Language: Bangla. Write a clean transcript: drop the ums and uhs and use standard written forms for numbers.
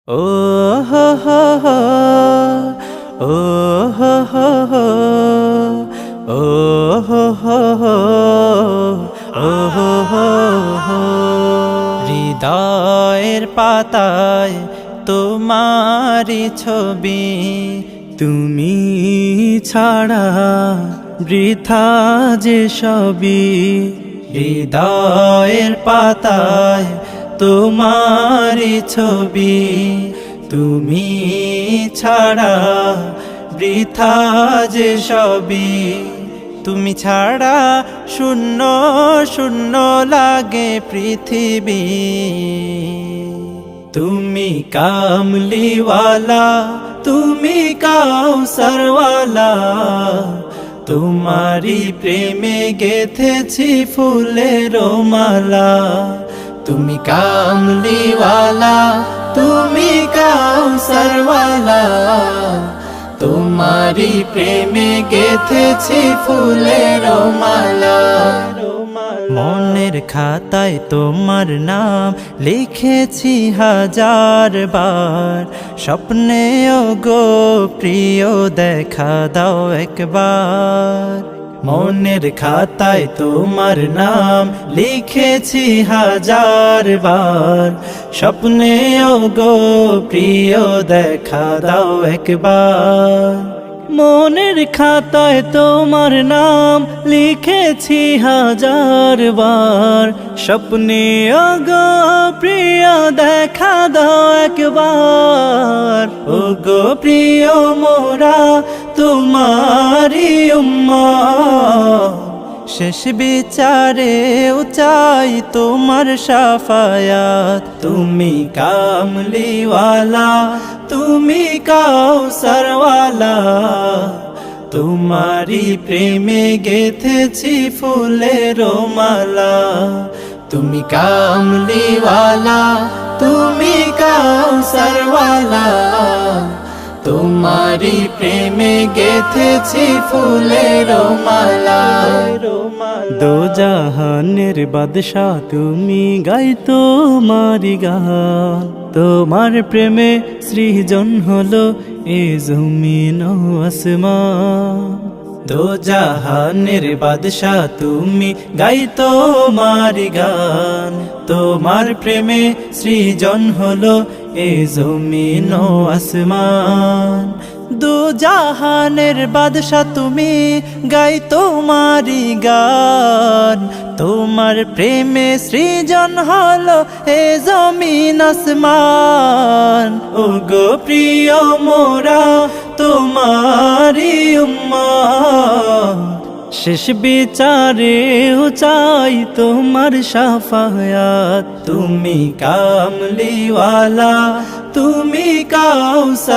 ও হো হো হো, ও হো হো হো, ও হো হো হো, ও হো হো হো। হৃদয়ের পাতায় তোমারি ছবি, তুমি ছাড়া বৃথা যে সবই। হৃদয়ের পাতায় তোমারি ছবি, তুমি ছাড়া বৃথা যে সবই। তুমি ছাড়া শূন্য শূন্য লাগে পৃথিবী। তুমি কামলিওয়ালা, তুমি কাউসারওয়ালা, তোমারি প্রেমে গেথেছি ফুলের মালা। তুমি কামলিওয়ালা, তুমি কাউসারওয়ালা, তোমারি প্রেমে গেথেছি ফুলের মালা। মনের খাতায় তোমার নাম লিখেছি হাজার বার, স্বপ্নেও গো প্রিয় দেখা দাও একবার। মনের খাতায় তোমার নাম লিখেছি হাজার বার, স্বপ্নেও গো প্রিয় দেখা দাও একবার। মনের খাতায় তোমার নাম লিখেছি হাজার বার, স্বপ্নেও গো প্রিয় দেখা দাও একবার। ও গো প্রিয় মোরা তোমারি উম্মত, শেষ বিচারেও চাই তোমার শাফায়াত। তুমি কামলিওয়ালা, তুমি কাউসারওয়ালা, তোমারি প্রেমে গেথেছি ফুলের মালা। তুমি কামলিওয়ালা, তুমি কাউসারওয়ালা, তোমারি প্রেমে গেথেছি ফুলের মালা। দো জাহানের বাদশা তুমি, গাই তোমারি গান। তোমার প্রেমে সৃজন হলো এ জমিন ও আসমান। দো জাহানের বাদশা তুমি, গাই তোমারি গান। তোমার প্রেমে সৃজন হলো এ জমিন ও আসমান। দু জাহানের বাদশা তুমি, গাই তোমারি গান। তোমার প্রেমে সৃজন হলো এ জমিন আসমান। ও গো প্রিয় মোরা তোমারি উম্মত, শেষ বিচারেও চাই তোমার শাফায়াত। তুমি কামলিওয়ালা, তুমি কাউসার